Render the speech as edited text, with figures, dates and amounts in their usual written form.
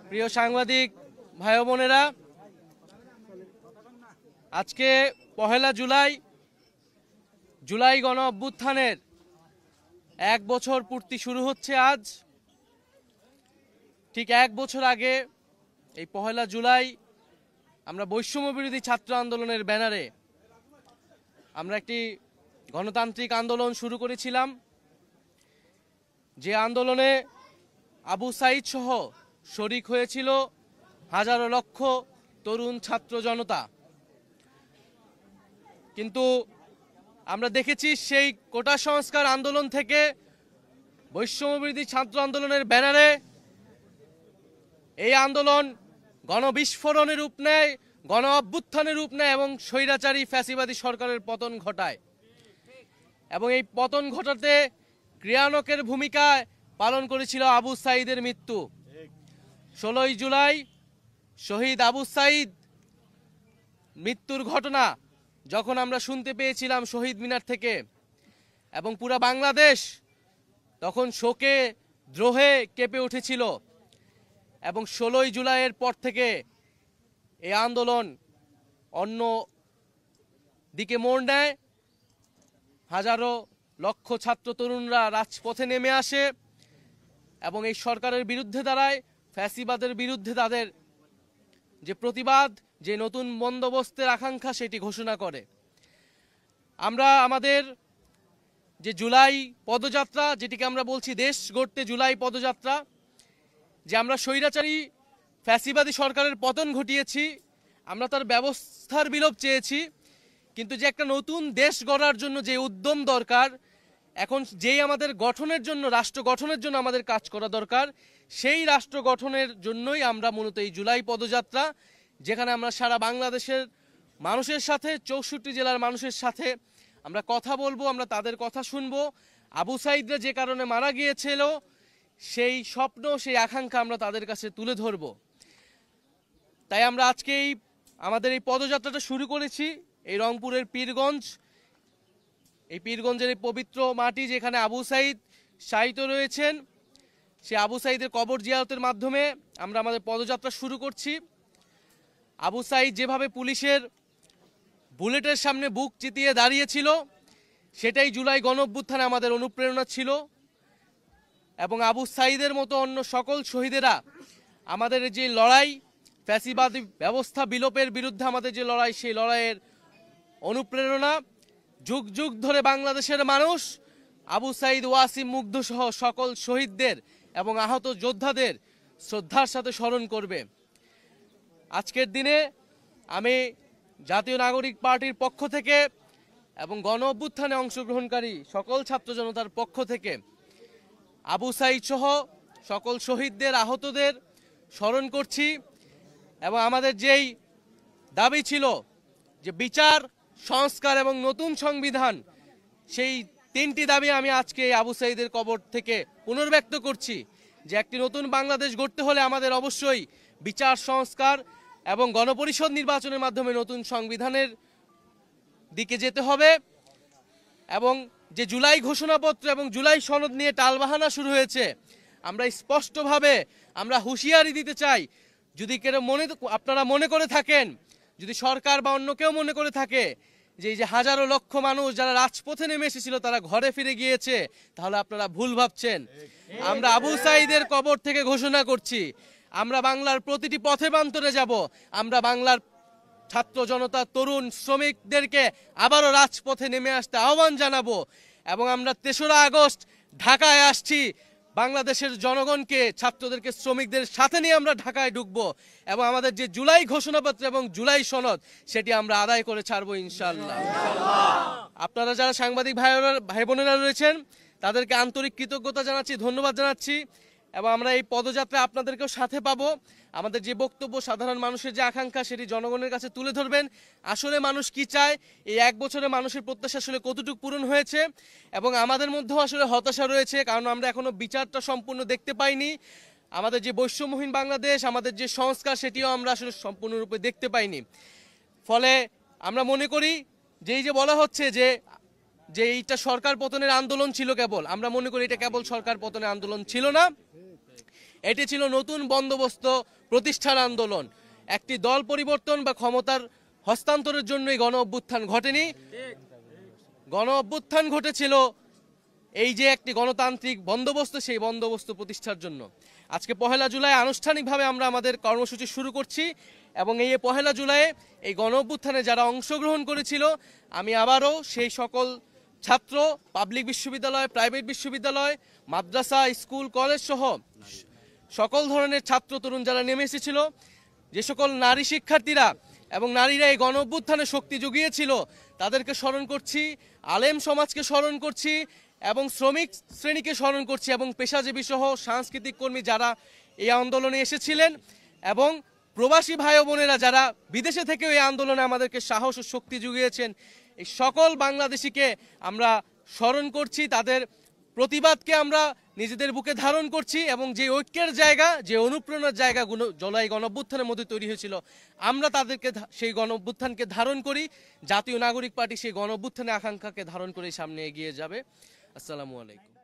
প্রিয় সাংবাদিক ভাই বোনেরা, আজকে পহেলা জুলাই গণ অভ্যুত্থানের 1 বছর পূর্তি শুরু হচ্ছে আজ। ঠিক 1 বছর আগে এই পহেলা জুলাই আমরা বৈষম্য বিরোধী ছাত্র আন্দোলনের ব্যানারে আমরা একটি গণতান্ত্রিক আন্দোলন শুরু করেছিলাম, যে আন্দোলনে আবু সাঈদ সহ শরিক হয়েছিল হাজারো লক্ষ তরুণ ছাত্র জনতা। কিন্তু আমরা দেখেছি সেই কোটা সংস্কার আন্দোলন থেকে বৈষম্য বিরোধী ছাত্র আন্দোলনের ব্যানারে এই আন্দোলন গণবিস্ফোরণের রূপ নেয়, গণ অভ্যুত্থানের রূপ নেয় এবং স্বৈরাচারী ফ্যাসিবাদী সরকারের পতন ঘটায়। এবং এই পতন ঘটাতে ক্রিয়ানকের ভূমিকা পালন করেছিল আবু সাঈদের মৃত্যু। 16 জুলাই শহীদ আবু সাঈদ মৃত্যুর ঘটনা যখন আমরা শুনতে পেয়েছিলাম শহীদ মিনার থেকে, এবং পুরা বাংলাদেশ তখন শোকে দ্রোহে কেঁপে উঠেছিল। এবং 16 জুলাইয়ের পর থেকে এই আন্দোলন অন্য দিকে মোড় নেয়। হাজারো লক্ষ ছাত্র তরুণরা রাজপথে নেমে আসে এবং এই সরকারের বিরুদ্ধে দাঁড়ায়, ফ্যাসিবাদের বিরুদ্ধে তাদের যে প্রতিবাদ, যে নতুন বন্দোবস্তের আকাঙ্ক্ষা সেটি ঘোষণা করে। আমরা আমাদের যে জুলাই পদযাত্রা, যেটিকে আমরা বলছি দেশ গড়তে জুলাই পদযাত্রা, যে আমরা স্বৈরাচারী ফ্যাসিবাদী সরকারের পতন ঘটিয়েছি, আমরা তার ব্যবস্থার বিলোপ চেয়েছি, কিন্তু যে একটা নতুন দেশ গড়ার জন্য যে উদ্যম দরকার, এখন যেই আমাদের গঠনের জন্য, রাষ্ট্র গঠনের জন্য আমাদের কাজ করা দরকার, সেই রাষ্ট্র গঠনের জন্যই আমরা মূলত এই জুলাই পদযাত্রা, যেখানে আমরা সারা বাংলাদেশের মানুষের সাথে, 64 জেলার মানুষের সাথে আমরা কথা বলবো, আমরা তাদের কথা শুনবো। আবু সাঈদরা যে কারণে মারা গিয়েছিল সেই স্বপ্ন, সেই আকাঙ্ক্ষা আমরা তাদের কাছে তুলে ধরব। তাই আমরা আজকে আমাদের এই পদযাত্রাটা শুরু করেছি এই রংপুরের পীরগঞ্জ, এই পীরগঞ্জের এই পবিত্র মাটি, যেখানে আবু সাঈদ শায়িত রয়েছেন। সে আবু সাঈদের কবর জিয়ারতের মাধ্যমে আমরা আমাদের পদযাত্রা শুরু করছি। আবু সাঈদ যেভাবে পুলিশের বুলেটের সামনে বুক চিতিয়ে দাঁড়িয়েছিল, সেটাই জুলাই গণ অভ্যুত্থানে আমাদের অনুপ্রেরণা ছিল। এবং আবু সাঈদের মতো অন্য সকল শহীদেরা আমাদের যে লড়াই, ফ্যাসিবাদী ব্যবস্থা বিলোপের বিরুদ্ধে আমাদের যে লড়াই, সেই লড়াইয়ের অনুপ্রেরণা। যুগ যুগ ধরে বাংলাদেশের মানুষ আবু সাঈদ, ওয়াসিম, মুগ্ধ সহ সকল শহীদদের এবং আহত যোদ্ধাদের শ্রদ্ধার সাথে স্মরণ করবে। আজকের দিনে আমি জাতীয় নাগরিক পার্টির পক্ষ থেকে এবং গণ অভ্যুত্থানে অংশগ্রহণকারী সকল ছাত্র জনতার পক্ষ থেকে আবু সাঈদ সহ সকল শহীদদের, আহতদের স্মরণ করছি। এবং আমাদের যেই দাবি ছিল যে বিচার, সংস্কার এবং নতুন সংবিধান, সেই 3টি দাবি আমি আজকে আবু সাঈদের কবর থেকে পুনর্ব্যক্ত করছি। যে একটি নতুন বাংলাদেশ গড়তে হলে আমাদের অবশ্যই বিচার, সংস্কার এবং গণপরিষদ নির্বাচনের মাধ্যমে নতুন সংবিধানের দিকে যেতে হবে। এবং যে জুলাই ঘোষণাপত্র এবং জুলাই সনদ নিয়ে টালবাহানা শুরু হয়েছে, আমরা স্পষ্টভাবে আমরা হুঁশিয়ারি দিতে চাই, যদি কেউ আপনারা মনে করে থাকেন, যদি সরকার বা অন্য কেউ মনে করে থাকে যে এই যে হাজারো লক্ষ মানুষ যারা রাজপথে নেমে এসেছিল তারা ঘরে ফিরে গিয়েছে, তাহলে আপনারা ভুল ভাবছেন। আমরা আবু সাঈদের কবর থেকে ঘোষণা করছি, আমরা বাংলার প্রতিটি পথে প্রান্তরে যাব। আমরা বাংলার ছাত্র জনতা, তরুণ, শ্রমিকদেরকে আবারও রাজপথে নেমে আসতে আহ্বান জানাবো। এবং আমরা 3রা আগস্ট ঢাকায় আসছি, বাংলাদেশের জনগণকে, ছাত্রদেরকে, শ্রমিকদের সাথে নিয়ে আমরা ঢাকায় ঢুকবো এবং আমাদের যে জুলাই ঘোষণাপত্র এবং জুলাই সনদ, সেটি আমরা আদায় করে ছাড়বো ইনশাআল্লাহ। আপনারা যারা সাংবাদিক ভাই বোনেরা রয়েছেন তাদেরকে আন্তরিক কৃতজ্ঞতা জানাচ্ছি, ধন্যবাদ জানাচ্ছি। এবং আমরা এই পদযাত্রা আপনাদেরকেও সাথে পাবো। আমাদের যে বক্তব্য, সাধারণ মানুষের যে আকাঙ্ক্ষা, সেটি জনগণের কাছে তুলে ধরবেন। আসলে মানুষ কি চায়, এই 1 বছরে মানুষের প্রত্যাশা আসলে কতটুকু পূরণ হয়েছে। এবং আমাদের মধ্যেও আসলে হতাশা রয়েছে, কারণ আমরা এখনো বিচারটা সম্পূর্ণ দেখতে পাইনি। আমাদের যে বৈষম্যহীন বাংলাদেশ, আমাদের যে সংস্কার, সেটিও আমরা আসলে সম্পূর্ণরূপে দেখতে পাইনি। ফলে আমরা মনে করি যে এই যে বলা হচ্ছে যে এইটা সরকার পতনের আন্দোলন ছিল কেবল, আমরা মনে করি এটা কেবল সরকার পতনের আন্দোলন ছিল না। এটি ছিল নতুন বন্দোবস্ত প্রতিষ্ঠার আন্দোলন। একটি দল পরিবর্তন বা ক্ষমতার হস্তান্তরের জন্যই গণ অভ্যুত্থান ঘটেনি। গণ অভ্যুত্থান ঘটেছিল এই যে একটি গণতান্ত্রিক বন্দোবস্ত, সেই বন্দোবস্ত প্রতিষ্ঠার জন্য। আজকে 1 জুলাই আনুষ্ঠানিকভাবে আমরা আমাদের কর্মসূচি শুরু করছি এবং এই 1 জুলাই এই গণ অভ্যুত্থানে যারা অংশগ্রহণ করেছিল, আমি আবারও সেই সকল ছাত্র, পাবলিক বিশ্ববিদ্যালয়, প্রাইভেট বিশ্ববিদ্যালয়, মাদ্রাসা, স্কুল, কলেজ সহ সকল ধরনের ছাত্র তরুণ যারা নেমে এসেছিল, যে সকল নারী শিক্ষার্থীরা এবং নারীরা এই গণ অভ্যুত্থানে শক্তি জুগিয়েছিল, তাদেরকে স্মরণ করছি, আলেম সমাজকে স্মরণ করছি এবং শ্রমিক শ্রেণীকে স্মরণ করছি এবং পেশাজীবী সহ সাংস্কৃতিক কর্মী যারা এই আন্দোলনে এসেছিলেন এবং প্রবাসী ভাই ও বোনেরা যারা বিদেশে থেকেও এই আন্দোলনে আমাদেরকে সাহস ও শক্তি জুগিয়েছেন, এই সকল বাংলাদেশিকে আমরা স্মরণ করছি। তাদের প্রতিবাদকে আমরা নিজেদের বুকে ধারণ করছি এবং যে ঐক্যের জায়গা, যে অনুপ্রেরণার জায়গা জুলাই গণঅভ্যুত্থানের মধ্যে তৈরি হয়েছিল, আমরা তাদেরকে সেই গণঅভ্যুত্থানকে ধারণ করি। জাতীয় নাগরিক পার্টি সেই গণঅভ্যুত্থানের আকাঙ্ক্ষাকে ধারণ করে সামনে এগিয়ে যাবে। আসসালামু আলাইকুম।